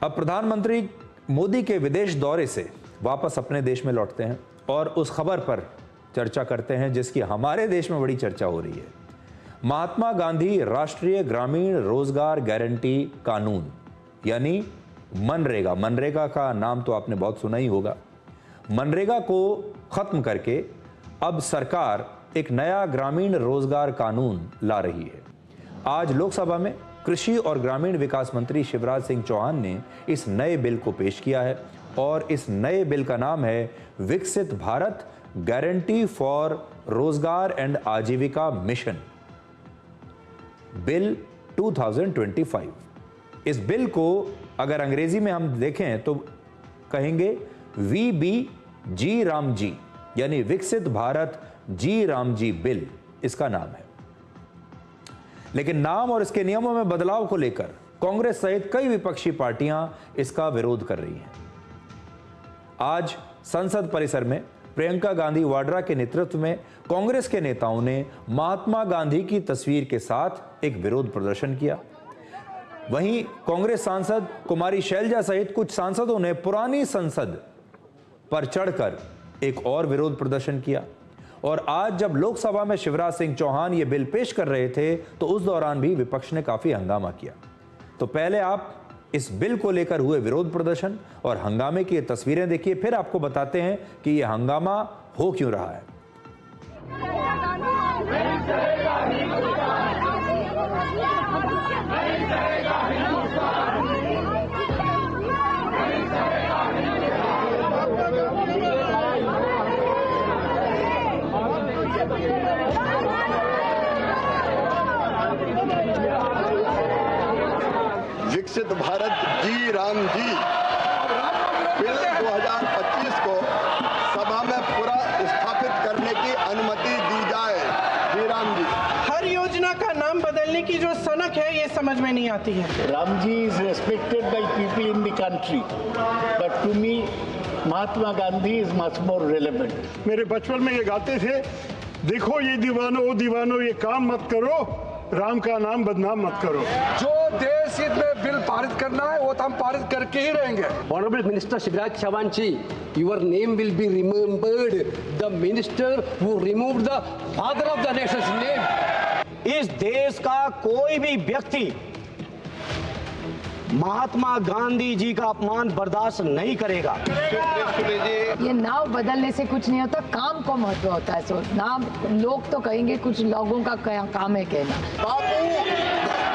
अब प्रधानमंत्री मोदी के विदेश दौरे से वापस अपने देश में लौटते हैं और उस खबर पर चर्चा करते हैं जिसकी हमारे देश में बड़ी चर्चा हो रही है। महात्मा गांधी राष्ट्रीय ग्रामीण रोजगार गारंटी कानून यानी मनरेगा। मनरेगा का नाम तो आपने बहुत सुना ही होगा। मनरेगा को खत्म करके अब सरकार एक नया ग्रामीण रोजगार कानून ला रही है। आज लोकसभा में कृषि और ग्रामीण विकास मंत्री शिवराज सिंह चौहान ने इस नए बिल को पेश किया है और इस नए बिल का नाम है विकसित भारत गारंटी फॉर रोजगार एंड आजीविका मिशन बिल 2025। इस बिल को अगर अंग्रेजी में हम देखें तो कहेंगे VBG राम जी यानी विकसित भारत जी राम जी बिल इसका नाम है। लेकिन नाम और इसके नियमों में बदलाव को लेकर कांग्रेस सहित कई विपक्षी पार्टियां इसका विरोध कर रही हैं। आज संसद परिसर में प्रियंका गांधी वाड्रा के नेतृत्व में कांग्रेस के नेताओं ने महात्मा गांधी की तस्वीर के साथ एक विरोध प्रदर्शन किया। वहीं कांग्रेस सांसद कुमारी शैलजा सहित कुछ सांसदों ने पुरानी संसद पर चढ़कर एक और विरोध प्रदर्शन किया। और आज जब लोकसभा में शिवराज सिंह चौहान ये बिल पेश कर रहे थे तो उस दौरान भी विपक्ष ने काफी हंगामा किया। तो पहले आप इस बिल को लेकर हुए विरोध प्रदर्शन और हंगामे की तस्वीरें देखिए, फिर आपको बताते हैं कि यह हंगामा हो क्यों रहा है। विकसित भारत जी राम जी बिल 2025 को सभा में पूरा स्थापित करने की अनुमति दी जाए। जी राम जी। हर योजना का नाम बदलने की जो सनक है ये समझ में नहीं आती है। Ram ji is respected by people in the country but to me Mahatma Gandhi is much more relevant. मेरे बचपन में ये गाते थे, देखो ये दीवानो ओ दीवानो ये काम मत करो, राम का नाम बदनाम मत करो। जो देश हित में बिल पारित करना है वो तो हम पारित करके ही रहेंगे। Honorable Minister Shivraj Chauhan ji, your name will be remembered. The minister who removed the father of the nation's name. इस देश का कोई भी व्यक्ति महात्मा गांधी जी का अपमान बर्दाश्त नहीं करेगा। ये नाम बदलने से कुछ नहीं होता, काम को महत्व होता है। सो नाम लोग तो कहेंगे, कुछ लोगों का काम है कहना। बापू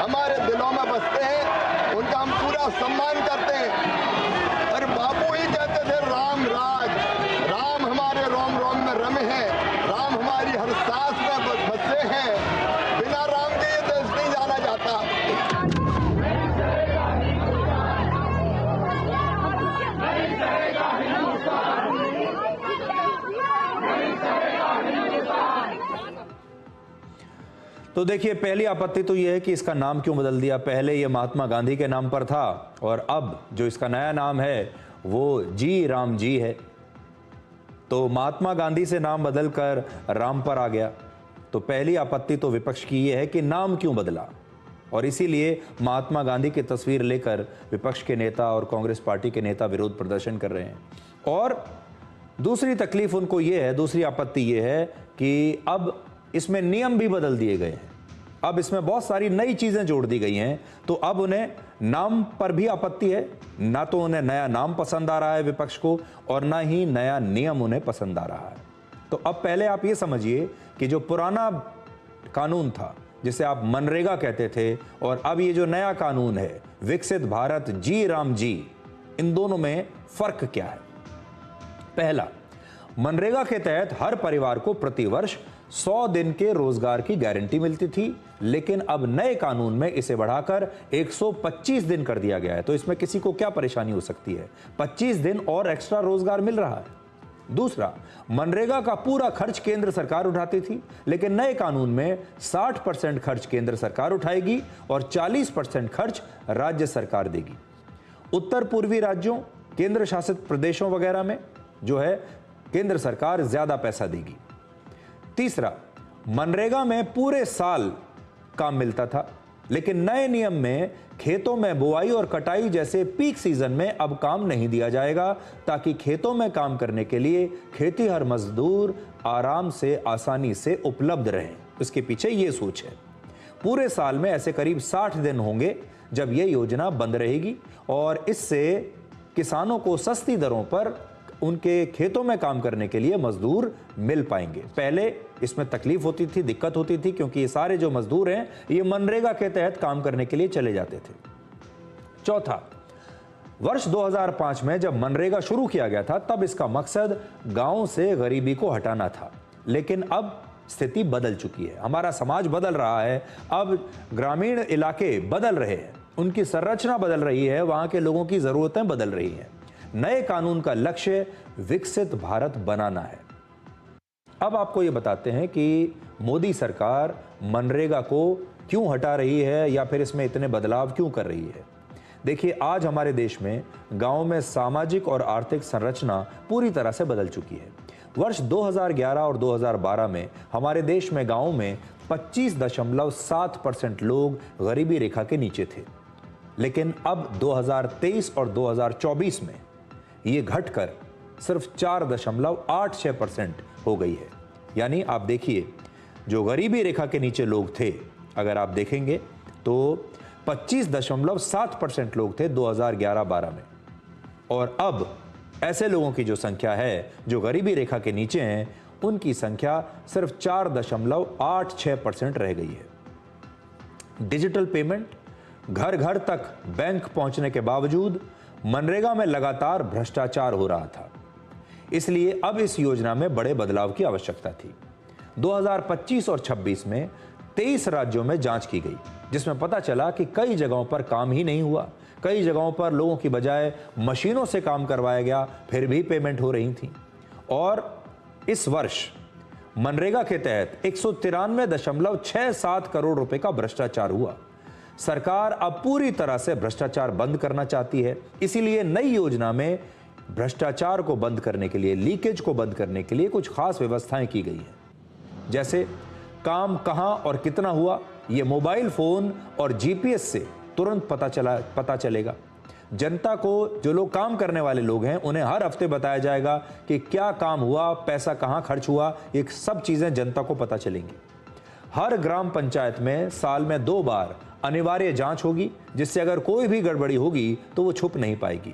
हमारे दिलों में बसते हैं, उनका हम पूरा सम्मान करते हैं। और बापू ही कहते थे राम राज, राम हमारे रोम रोम में रमे हैं, राम हमारी हर सांस में बसे हैं। बिना राम के ये देश नहीं जाना जाता। तो देखिए, पहली आपत्ति तो यह है कि इसका नाम क्यों बदल दिया। पहले यह महात्मा गांधी के नाम पर था और अब जो इसका नया नाम है वो जी राम जी है। तो महात्मा गांधी से नाम बदलकर राम पर आ गया। तो पहली आपत्ति तो विपक्ष की यह है कि नाम क्यों बदला, और इसीलिए महात्मा गांधी की तस्वीर लेकर विपक्ष के नेता और कांग्रेस पार्टी के नेता विरोध प्रदर्शन कर रहे हैं। और दूसरी तकलीफ उनको यह है, दूसरी आपत्ति यह है कि अब इसमें नियम भी बदल दिए गए हैं। अब इसमें बहुत सारी नई चीजें जोड़ दी गई हैं। तो अब उन्हें नाम पर भी आपत्ति है। ना तो उन्हें नया नाम पसंद आ रहा है विपक्ष को, और ना ही नया नियम उन्हें पसंद आ रहा है। तो अब पहले आप ये समझिए कि जो पुराना कानून था जिसे आप मनरेगा कहते थे, और अब ये जो नया कानून है विकसित भारत जी राम जी, इन दोनों में फर्क क्या है। पहला, मनरेगा के तहत हर परिवार को प्रतिवर्ष 100 दिन के रोजगार की गारंटी मिलती थी, लेकिन अब नए कानून में इसे बढ़ाकर 125 दिन कर दिया गया है। तो इसमें किसी को क्या परेशानी हो सकती है, 25 दिन और एक्स्ट्रा रोजगार मिल रहा है। दूसरा, मनरेगा का पूरा खर्च केंद्र सरकार उठाती थी, लेकिन नए कानून में 60% खर्च केंद्र सरकार उठाएगी और 40% खर्च राज्य सरकार देगी। उत्तर पूर्वी राज्यों, केंद्र शासित प्रदेशों वगैरह में जो है केंद्र सरकार ज्यादा पैसा देगी। तीसरा, मनरेगा में पूरे साल काम मिलता था, लेकिन नए नियम में खेतों में बुआई और कटाई जैसे पीक सीजन में अब काम नहीं दिया जाएगा, ताकि खेतों में काम करने के लिए खेतीहर मजदूर आराम से, आसानी से उपलब्ध रहें। इसके पीछे ये सोच है। पूरे साल में ऐसे करीब 60 दिन होंगे जब यह योजना बंद रहेगी और इससे किसानों को सस्ती दरों पर उनके खेतों में काम करने के लिए मजदूर मिल पाएंगे। पहले इसमें तकलीफ होती थी, दिक्कत होती थी, क्योंकि ये सारे जो मजदूर हैं ये मनरेगा के तहत काम करने के लिए चले जाते थे। चौथा, वर्ष 2005 में जब मनरेगा शुरू किया गया था तब इसका मकसद गांव से गरीबी को हटाना था, लेकिन अब स्थिति बदल चुकी है। हमारा समाज बदल रहा है, अब ग्रामीण इलाके बदल रहे हैं, उनकी संरचना बदल रही है, वहां के लोगों की जरूरतें बदल रही हैं। नए कानून का लक्ष्य विकसित भारत बनाना है। अब आपको ये बताते हैं कि मोदी सरकार मनरेगा को क्यों हटा रही है या फिर इसमें इतने बदलाव क्यों कर रही है। देखिए, आज हमारे देश में गांव में सामाजिक और आर्थिक संरचना पूरी तरह से बदल चुकी है। वर्ष 2011 और 2012 में हमारे देश में गांव में 25.7% लोग गरीबी रेखा के नीचे थे, लेकिन अब 2023 और 2024 में ये घटकर सिर्फ 4.86% हो गई है। यानी आप देखिए, जो गरीबी रेखा के नीचे लोग थे, अगर आप देखेंगे तो 25.7% लोग थे 2011-12 में, और अब ऐसे लोगों की जो संख्या है जो गरीबी रेखा के नीचे हैं, उनकी संख्या सिर्फ 4.86% रह गई है। डिजिटल पेमेंट, घर घर तक बैंक पहुंचने के बावजूद मनरेगा में लगातार भ्रष्टाचार हो रहा था, इसलिए अब इस योजना में बड़े बदलाव की आवश्यकता थी। 2025 और 26 में 23 राज्यों में जांच की गई, जिसमें पता चला कि कई जगहों पर काम ही नहीं हुआ, कई जगहों पर लोगों की बजाय मशीनों से काम करवाया गया, फिर भी पेमेंट हो रही थी। और इस वर्ष मनरेगा के तहत 193.67 करोड़ रुपए का भ्रष्टाचार हुआ। सरकार अब पूरी तरह से भ्रष्टाचार बंद करना चाहती है, इसीलिए नई योजना में भ्रष्टाचार को बंद करने के लिए, लीकेज को बंद करने के लिए कुछ खास व्यवस्थाएं की गई हैं। जैसे काम कहां और कितना हुआ, यह मोबाइल फोन और जीपीएस से तुरंत पता चलेगा। जनता को, जो लोग काम करने वाले लोग हैं, उन्हें हर हफ्ते बताया जाएगा कि क्या काम हुआ, पैसा कहां खर्च हुआ, ये सब चीजें जनता को पता चलेंगी। हर ग्राम पंचायत में साल में 2 बार अनिवार्य जांच होगी, जिससे अगर कोई भी गड़बड़ी होगी तो वो छुप नहीं पाएगी।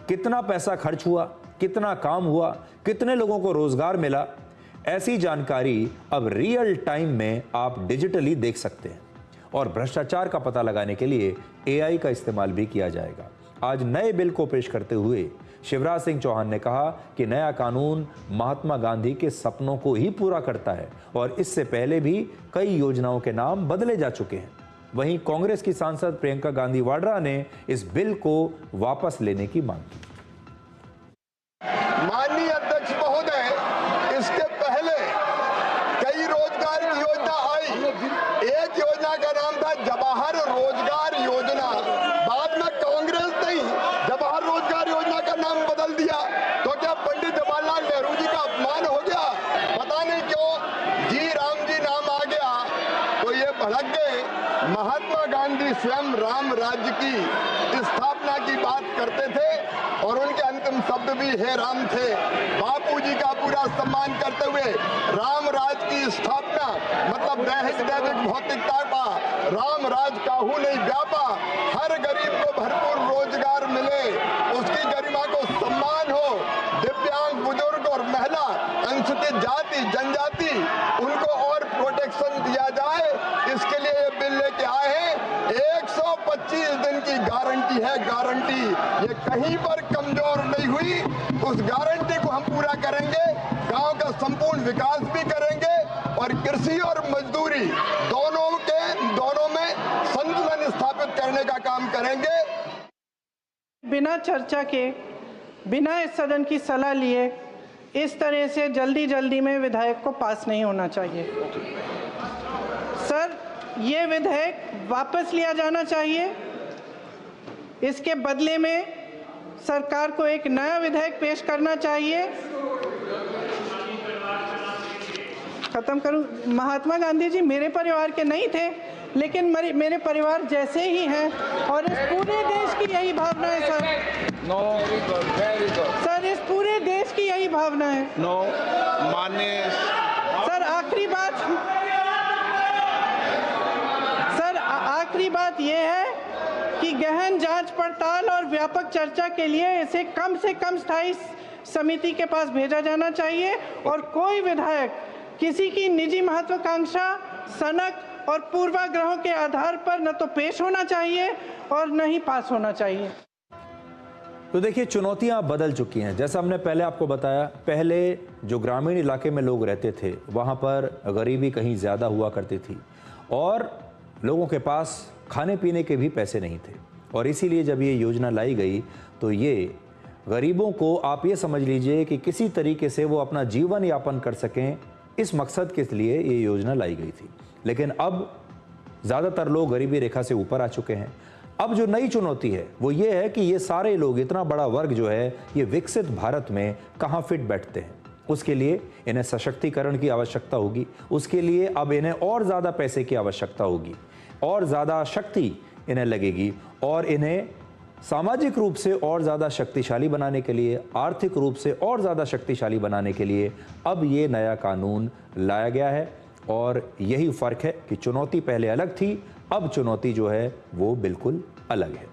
कितना पैसा खर्च हुआ, कितना काम हुआ, कितने लोगों को रोजगार मिला, ऐसी जानकारी अब रियल टाइम में आप डिजिटली देख सकते हैं। और भ्रष्टाचार का पता लगाने के लिए एआई का इस्तेमाल भी किया जाएगा। आज नए बिल को पेश करते हुए शिवराज सिंह चौहान ने कहा कि नया कानून महात्मा गांधी के सपनों को ही पूरा करता है और इससे पहले भी कई योजनाओं के नाम बदले जा चुके हैं। वहीं कांग्रेस की सांसद प्रियंका गांधी वाड्रा ने इस बिल को वापस लेने की मांग की। माननीय अध्यक्ष महोदय, इसके पहले कई रोजगार योजना आई। एक योजना का नाम था जवाहर रोजगार योजना, बाद में कांग्रेस ने जवाहर रोजगार योजना का नाम बदल दिया। तो क्या पंडित जवाहरलाल नेहरू जी का अपमान हो गया? पता नहीं क्यों जी राम जी नाम आ गया तो ये भड़क गए। महात्मा गांधी स्वयं राम राज्य की स्थापना की बात करते थे और उनके अंतिम शब्द भी हे राम थे। बापू जी का पूरा सम्मान करते हुए राम राज की स्थापना, मतलब दैहिक दैविक भौतिकता का राम राज काहू नहीं व्यापा, हर गरीब को भरपूर रोजगार मिले, उसकी गरिमा को सम्मान हो, दिव्यांग, बुजुर्ग और महिला, अनुसूचित जाति, जनजाति, उनको और प्रोटेक्शन दिया जाए, इसके लिए ये बिल लेके आए हैं। 125 दिन की गारंटी है, गारंटी, ये कहीं पर कमजोर नहीं हुई। उस गारंटी को हम पूरा करेंगे, गांव का संपूर्ण विकास भी करेंगे और कृषि और मजदूरी दोनों में संतुलन स्थापित करने का काम करेंगे। बिना चर्चा के, बिना इस सदन की सलाह लिए इस तरह से जल्दी में विधेयक को पास नहीं होना चाहिए। सर, ये विधेयक वापस लिया जाना चाहिए। इसके बदले में सरकार को एक नया विधेयक पेश करना चाहिए। खत्म करूं। महात्मा गांधी जी मेरे परिवार के नहीं थे, लेकिन मेरे परिवार जैसे ही हैं और इस पूरे देश की यही भावना है सर। वेरी गुड सर, इस पूरे देश की यही भावना है। नो माननीय सर, आखिरी बात ये है कि गहन जांच पड़ताल और व्यापक चर्चा के लिए इसे कम से कम स्थायी समिति के पास भेजा जाना चाहिए और कोई विधायक किसी की निजी महत्वाकांक्षा, सनक और पूर्वाग्रहों के आधार पर न तो पेश होना चाहिए और न ही पास होना चाहिए। तो देखिए, चुनौतियां बदल चुकी हैं। जैसा हमने पहले आपको बताया, पहले जो ग्रामीण इलाके में लोग रहते थे वहाँ पर गरीबी कहीं ज़्यादा हुआ करती थी और लोगों के पास खाने पीने के भी पैसे नहीं थे, और इसीलिए जब ये योजना लाई गई तो ये गरीबों को, आप ये समझ लीजिए कि किसी तरीके से वो अपना जीवन यापन कर सकें, इस मकसद के लिए ये योजना लाई गई थी। लेकिन अब ज़्यादातर लोग गरीबी रेखा से ऊपर आ चुके हैं। अब जो नई चुनौती है वो ये है कि ये सारे लोग, इतना बड़ा वर्ग जो है, ये विकसित भारत में कहाँ फिट बैठते हैं। उसके लिए इन्हें सशक्तिकरण की आवश्यकता होगी, उसके लिए अब इन्हें और ज़्यादा पैसे की आवश्यकता होगी, और ज़्यादा शक्ति इन्हें लगेगी, और इन्हें सामाजिक रूप से और ज़्यादा शक्तिशाली बनाने के लिए, आर्थिक रूप से और ज़्यादा शक्तिशाली बनाने के लिए अब ये नया कानून लाया गया है। और यही फ़र्क है कि चुनौती पहले अलग थी, अब चुनौती जो है वो बिल्कुल अलग है।